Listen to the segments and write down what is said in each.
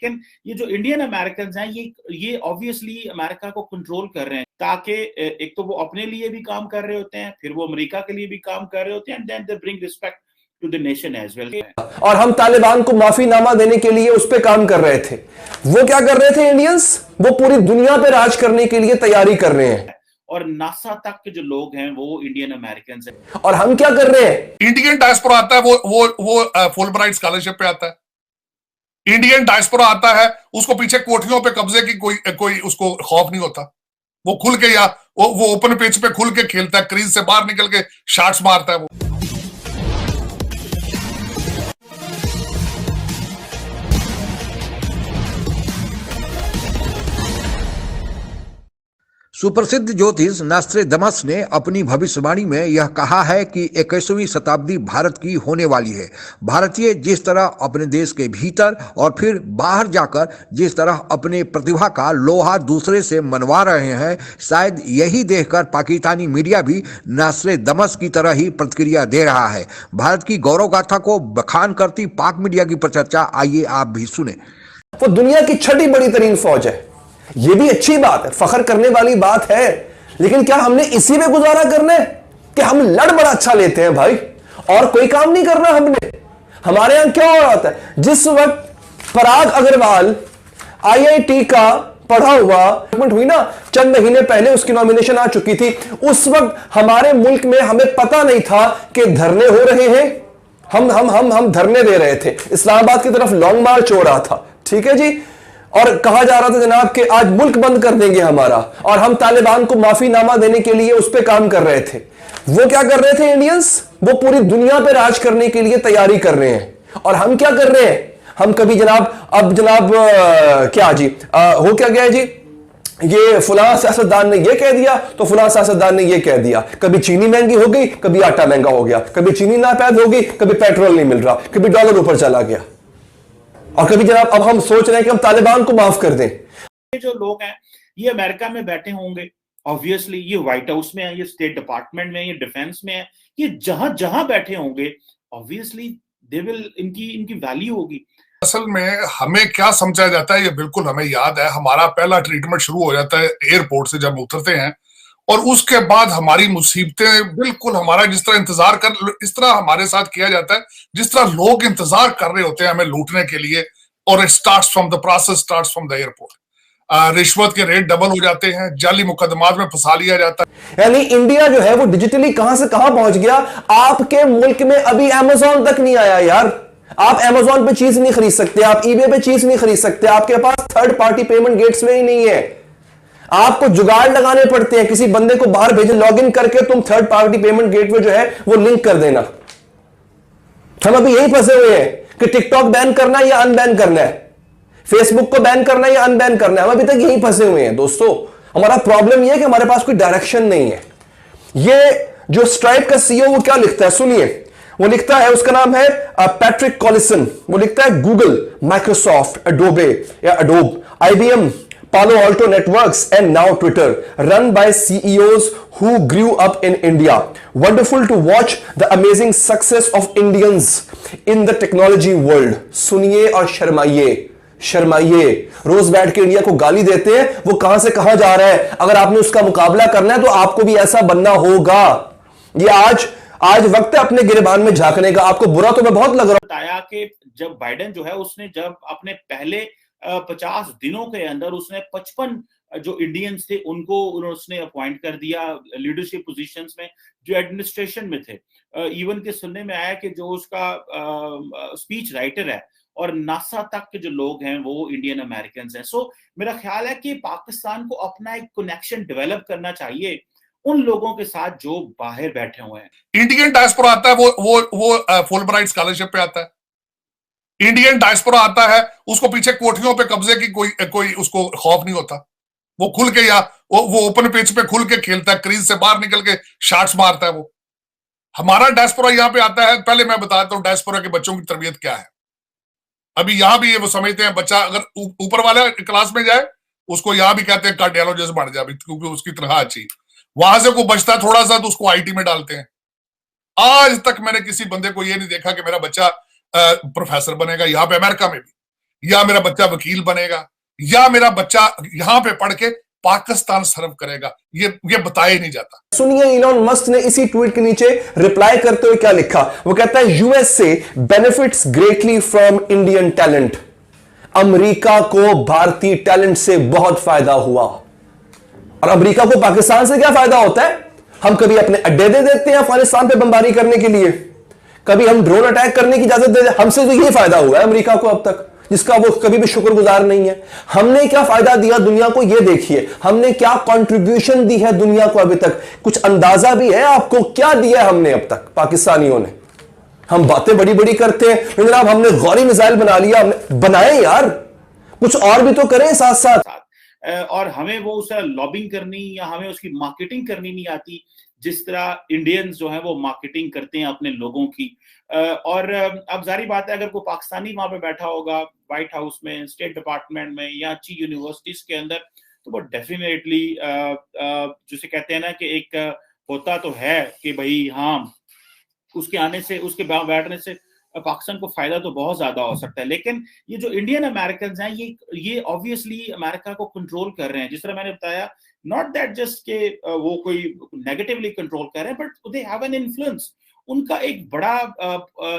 लेकिन ये जो इंडियन अमेरिकन हैं ये ऑब्वियसली अमेरिका को कंट्रोल कर रहे हैं, ताकि एक तो वो अपने लिए भी काम कर रहे होते हैं, फिर वो अमेरिका के लिए भी काम कर रहे होते हैं, and then they bring respect to the nation as well. और हम तालिबान को माफीनामा देने के लिए उस पर काम कर रहे थे। वो क्या कर रहे थे इंडियंस? वो पूरी दुनिया पे राज करने के लिए तैयारी कर रहे हैं। और नासा तक के जो लोग हैं वो इंडियन अमेरिकन हैं। और हम क्या कर रहे हैं? इंडियन डायस्पोरा आता है, वो फुलब्राइट स्कॉलरशिप पे आता है। इंडियन डायस्पोरा आता है, उसको पीछे कोठियों पे कब्जे की कोई उसको खौफ नहीं होता। वो खुल के या वो ओपन पिच पे खुल के खेलता है, क्रीज से बाहर निकल के शॉट्स मारता है वो। सुप्रसिद्ध ज्योतिष नास्ट्रेदमस ने अपनी भविष्यवाणी में यह कहा है कि 21वीं शताब्दी भारत की होने वाली है। भारतीय जिस तरह अपने देश के भीतर और फिर बाहर जाकर जिस तरह अपने प्रतिभा का लोहा दूसरे से मनवा रहे हैं, शायद यही देखकर पाकिस्तानी मीडिया भी नास्ट्रेदमस की तरह ही प्रतिक्रिया दे रहा है। भारत की गौरव गाथा को बखान करती पाक मीडिया की प्रचर्चा आइए आप भी सुने। वो दुनिया की छठी बड़ी तरीन फौज है, ये भी अच्छी बात है, फखर करने वाली बात है। लेकिन क्या हमने इसी में गुजारा करना है कि हम लड़ बड़ा अच्छा लेते हैं भाई, और कोई काम नहीं करना हमने? हमारे यहां क्या हो रहा था, जिस वक्त पराग अग्रवाल आईआईटी का पढ़ा हुआ हुई ना, चंद महीने पहले उसकी नॉमिनेशन आ चुकी थी, उस वक्त हमारे मुल्क में हमें पता नहीं था कि धरने हो रहे हैं। हम धरने दे रहे थे, इस्लामाबाद की तरफ लॉन्ग मार्च हो रहा था, ठीक है जी, और कहा जा रहा था जनाब कि आज मुल्क बंद कर देंगे हमारा, और हम तालिबान को माफीनामा देने के लिए उस पर काम कर रहे थे। वो क्या कर रहे थे इंडियंस? वो पूरी दुनिया पे राज करने के लिए तैयारी कर रहे हैं। और हम क्या कर रहे हैं? हम कभी जनाब क्या जी हो क्या गया जी, ये फुला सियासतदान ने ये कह दिया तो फुला सियासतदान ने ये कह दिया, कभी चीनी महंगी हो गई, कभी आटा महंगा हो गया, कभी चीनी नापैद हो गई, कभी पेट्रोल नहीं मिल रहा, कभी डॉलर ऊपर चला गया, और कभी जनाब अब हम सोच रहे हैं कि हम तालिबान को माफ कर दें। ये जो लोग हैं ये अमेरिका में बैठे होंगे, ऑब्वियसली ये व्हाइट हाउस में है, ये स्टेट डिपार्टमेंट में, ये डिफेंस में है, ये जहां जहां बैठे होंगे ऑब्वियसली दे विल इनकी वैल्यू होगी। असल में हमें क्या समझा जाता है, ये बिल्कुल हमें याद है। हमारा पहला ट्रीटमेंट शुरू हो जाता है एयरपोर्ट से जब उतरते हैं, और उसके बाद हमारी मुसीबतें बिल्कुल हमारा जिस तरह इंतजार कर, इस तरह हमारे साथ किया जाता है जिस तरह लोग इंतजार कर रहे होते हैं हमें लूटने के लिए। और starts from the process, starts from the airport. रिश्वत के रेट डबल हो जाते हैं, जाली मुकदमात में फंसा लिया जाता है। यानी इंडिया जो है वो डिजिटली कहां से कहां पहुंच गया। आपके मुल्क में अभी अमेज़न तक नहीं आया यार। आप अमेज़न पे चीज नहीं खरीद सकते, आप ईबे पे चीज नहीं खरीद सकते, आपके पास थर्ड पार्टी पेमेंट गेटवे ही नहीं है। आपको जुगाड़ लगाने पड़ते हैं, किसी बंदे को बाहर भेजे, लॉगिन करके तुम थर्ड पार्टी पेमेंट गेटवे जो है वो लिंक कर देना। हम अभी यही फंसे हुए हैं कि टिकटॉक बैन करना है या अनबैन करना है, फेसबुक को बैन करना है या अनबैन करना है। हम अभी तक यही फंसे हुए हैं दोस्तों। हमारा प्रॉब्लम यह है कि हमारे पास कोई डायरेक्शन नहीं है। ये जो स्ट्राइप का सीईओ वो क्या लिखता है सुनिए, वो लिखता है, उसका नाम है पैट्रिक कॉलिसन। वो लिखता है गूगल, माइक्रोसॉफ्ट, एडोबे या adobe, IBM, Palo Alto Networks and now Twitter, run by CEOs who grew up in India. Wonderful to watch the amazing success of Indians in the technology world. सुनिए और शर्माइए। रोज बैठ के India को गाली देते हैं, वो कहां से कहां जा रहा है। अगर आपने उसका मुकाबला करना है तो आपको भी ऐसा बनना होगा। ये आज वक्त है अपने गिरबान में झांकने का। आपको बुरा तो मैं बहुत लग रहा हूं। बताया कि जब बाइडेन जो है उसने जब अपने पहले 50 दिनों के अंदर उसने 55 जो इंडियंस थे उनको उसने अपॉइंट कर दिया लीडरशिप पोजीशंस में जो एडमिनिस्ट्रेशन में थे। इवन के सुनने में आया कि जो उसका स्पीच राइटर है और नासा तक के जो लोग हैं वो इंडियन अमेरिकन हैं। सो मेरा ख्याल है कि पाकिस्तान को अपना एक कनेक्शन डेवलप करना चाहिए उन लोगों के साथ जो बाहर बैठे हुए हैं। इंडियन डायस्पोरा आता है, वो फुलब्राइट स्कॉलरशिप पे आता है। इंडियन डायस्पोरा आता है, उसको पीछे कोठियों पे कब्जे की कोई उसको खौफ नहीं होता। वो खुल के या वो ओपन पिच पे खुल के खेलता है, क्रीज से बाहर निकल के शॉट्स मारता है वो। हमारा डायस्पोरा यहाँ पे आता है। पहले मैं बताता हूँ डायस्पोरा के बच्चों की तरबियत क्या है। अभी यहाँ भी ये वो समझते हैं बच्चा अगर ऊपर वाला क्लास में जाए उसको यहाँ भी कहते हैं कार्डियोलॉजिस्ट बन जाए क्योंकि उसकी तरह अच्छी। वहां से को बचता है थोड़ा सा तो उसको आईटी में डालते हैं। आज तक मैंने किसी बंदे को ये नहीं देखा कि मेरा बच्चा प्रोफेसर बनेगा। यहाँ पे अमेरिका में भी या मेरा बच्चा वकील बनेगा, या मेरा बच्चा यहां पे पढ़ के पाकिस्तान सर्व करेगा, ये बताया ही नहीं जाता। सुनिए इलॉन मस्क ने इसी ट्वीट के नीचे रिप्लाई करते हुए क्या लिखा। वो कहता है USA benefits greatly from Indian talent. America को भारतीय टैलेंट से बहुत फायदा हुआ। और अमेरिका को पाकिस्तान से क्या फायदा होता है? हम कभी अपने अड्डे दे देते हैं अफगानिस्तान पे बमबारी करने के लिए, कभी हम ड्रोन अटैक करने की इजाजत दे देते। हमसे तो यही फायदा हुआ है अमेरिका को अब तक, जिसका वो कभी भी शुक्रगुजार नहीं है। हमने क्या फायदा दिया दुनिया को, ये देखिए। हमने क्या कंट्रीब्यूशन दी है दुनिया को अभी तक, कुछ अंदाजा भी है आपको क्या दिया हमने अब तक पाकिस्तानियों ने? हम बातें बड़ी बड़ी करते हैं, लेकिन जनाब हमने गौरी मिसाइल बना लिया, हमने बनाए यार, कुछ और भी तो करें साथ साथ। और हमें वो उस लॉबिंग करनी या हमें उसकी मार्केटिंग करनी नहीं आती जिस तरह इंडियंस जो है वो मार्केटिंग करते हैं अपने लोगों की। और अब जारी बात है, अगर कोई पाकिस्तानी वहां पे बैठा होगा व्हाइट हाउस में, स्टेट डिपार्टमेंट में या अच्छी यूनिवर्सिटीज के अंदर, तो वो डेफिनेटली जिसे कहते हैं ना कि एक होता तो है कि भाई हाँ उसके आने से, उसके बैठने से पाकिस्तान को फायदा तो बहुत ज्यादा हो सकता है। लेकिन ये जो इंडियन अमेरिकन हैं ये ऑब्वियसली अमेरिका को कंट्रोल कर रहे हैं, जिस तरह मैंने बताया। नॉट दैट जस्ट के वो कोई नेगेटिवली कंट्रोल कर रहे हैं, but they have an influence. उनका एक बड़ा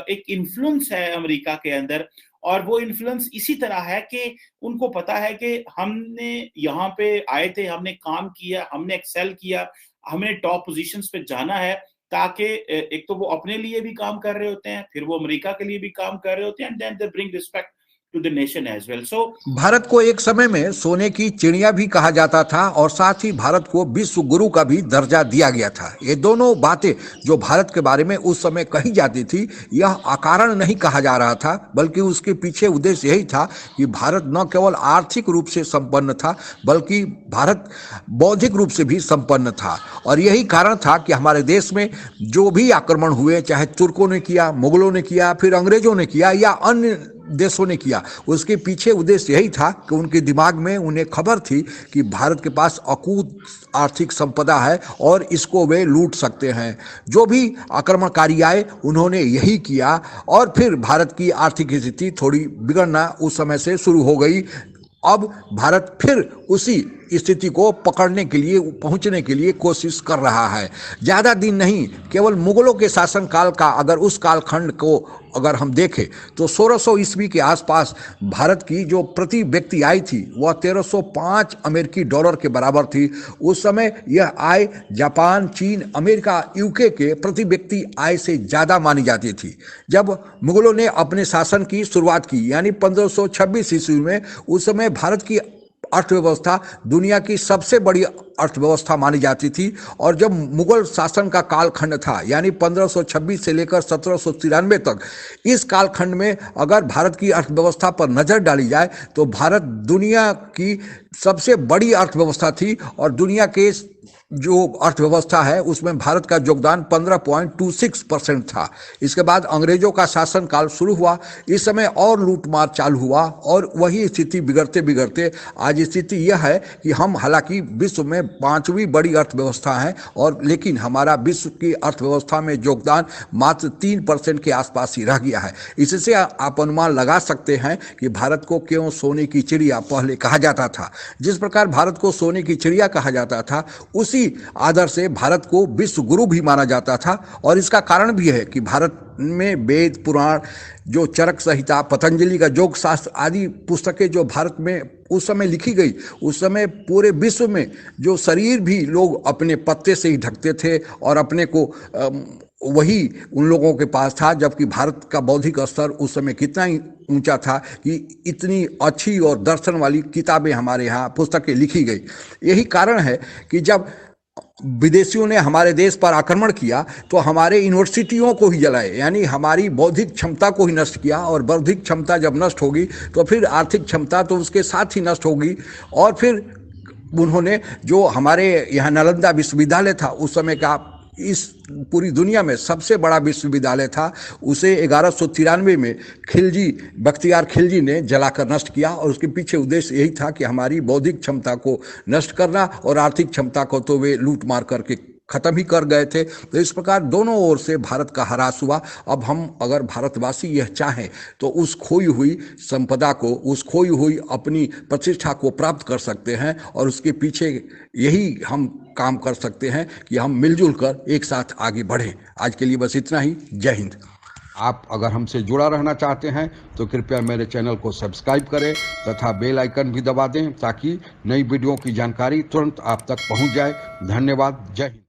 एक इन्फ्लुएंस है अमेरिका के अंदर, और वो इन्फ्लुएंस इसी तरह है कि उनको पता है कि हमने यहाँ पे आए थे, हमने काम किया, हमने एक्सेल किया, हमें टॉप पोजीशंस पे जाना है, ताकि एक तो वो अपने लिए भी काम कर रहे होते हैं, फिर वो अमेरिका के लिए भी काम कर रहे होते हैं, and then they bring respect to the nation as well. So Bharat को एक समय में सोने की चिड़िया भी कहा जाता था और साथ ही भारत को विश्व गुरु का भी दर्जा दिया गया था। ये दोनों बातें जो भारत के बारे में उस समय कही जाती थी, यह अकारण नहीं कहा जा रहा था, बल्कि उसके पीछे उद्देश्य यही था कि भारत न केवल आर्थिक रूप से संपन्न था, बल्कि भारत बौद्धिक रूप से भी संपन्न था। और यही कारण था कि हमारे देश में जो भी आक्रमण हुए, चाहे तुर्कों ने किया, मुगलों ने किया, फिर अंग्रेजों ने किया या अन्य देशों ने किया, उसके पीछे उद्देश्य यही था कि उनके दिमाग में उन्हें खबर थी कि भारत के पास अकूत आर्थिक संपदा है और इसको वे लूट सकते हैं। जो भी आक्रमणकारी आए उन्होंने यही किया, और फिर भारत की आर्थिक स्थिति थोड़ी बिगड़ना उस समय से शुरू हो गई। अब भारत फिर उसी स्थिति को पकड़ने के लिए, पहुंचने के लिए कोशिश कर रहा है। ज़्यादा दिन नहीं, केवल मुगलों के शासनकाल का अगर उस कालखंड को अगर हम देखें तो 1600 ईस्वी के आसपास भारत की जो प्रति व्यक्ति आय थी वह 1305 अमेरिकी डॉलर के बराबर थी। उस समय यह आय जापान, चीन, अमेरिका, यूके के प्रति व्यक्ति आय से ज़्यादा मानी जाती थी। जब मुगलों ने अपने शासन की शुरुआत की यानी 1526 ईस्वी में, उस समय भारत की अर्थव्यवस्था दुनिया की सबसे बड़ी अर्थव्यवस्था मानी जाती थी। और जब मुगल शासन का कालखंड था यानी 1526 से लेकर 1793 तक, इस कालखंड में अगर भारत की अर्थव्यवस्था पर नज़र डाली जाए तो भारत दुनिया की सबसे बड़ी अर्थव्यवस्था थी। और दुनिया के जो अर्थव्यवस्था है उसमें भारत का योगदान 15.26% था। इसके बाद अंग्रेजों का शासनकाल शुरू हुआ। इस समय और लूटमार चालू हुआ और वही स्थिति बिगड़ते बिगड़ते आज स्थिति यह है कि हम हालांकि विश्व में 5वीं बड़ी अर्थव्यवस्था है, और लेकिन हमारा विश्व की अर्थव्यवस्था में योगदान मात्र 3% के आसपास ही रह गया है। इससे आप अनुमान लगा सकते हैं कि भारत को क्यों सोने की चिड़िया पहले कहा जाता था। जिस प्रकार भारत को सोने की चिड़िया कहा जाता था, उसी आदर से भारत को विश्व गुरु भी माना जाता था। और इसका कारण भी है कि भारत में वेद, पुराण, जो चरक संहिता, पतंजलि का योग शास्त्र आदि पुस्तकें जो भारत में उस समय लिखी गई, उस समय पूरे विश्व में जो शरीर भी लोग अपने पत्ते से ही ढकते थे और अपने को वही उन लोगों के पास था। जबकि भारत का बौद्धिक स्तर उस समय कितना ही ऊंचा था कि इतनी अच्छी और दर्शन वाली किताबें हमारे यहाँ पुस्तकें लिखी गई। यही कारण है कि जब विदेशियों ने हमारे देश पर आक्रमण किया तो हमारे यूनिवर्सिटियों को ही जलाए, यानी हमारी बौद्धिक क्षमता को ही नष्ट किया। और बौद्धिक क्षमता जब नष्ट होगी तो फिर आर्थिक क्षमता तो उसके साथ ही नष्ट होगी। और फिर उन्होंने जो हमारे यहाँ नालंदा विश्वविद्यालय था, उस समय का इस पूरी दुनिया में सबसे बड़ा विश्वविद्यालय था, उसे 1193 में खिलजी, बख्तियार खिलजी ने जलाकर नष्ट किया। और उसके पीछे उद्देश्य यही था कि हमारी बौद्धिक क्षमता को नष्ट करना और आर्थिक क्षमता को तो वे लूट मार करके खत्म ही कर गए थे। तो इस प्रकार दोनों ओर से भारत का ह्रास हुआ। अब हम अगर भारतवासी यह चाहें तो उस खोई हुई संपदा को, उस खोई हुई अपनी प्रतिष्ठा को प्राप्त कर सकते हैं, और उसके पीछे यही हम काम कर सकते हैं कि हम मिलजुल कर एक साथ आगे बढ़ें। आज के लिए बस इतना ही। जय हिंद। आप अगर हमसे जुड़ा रहना चाहते हैं तो कृपया मेरे चैनल को सब्सक्राइब करें तथा बेल आइकन भी दबा दें ताकि नई वीडियो की जानकारी तुरंत आप तक पहुंच जाए। धन्यवाद। जय हिंद।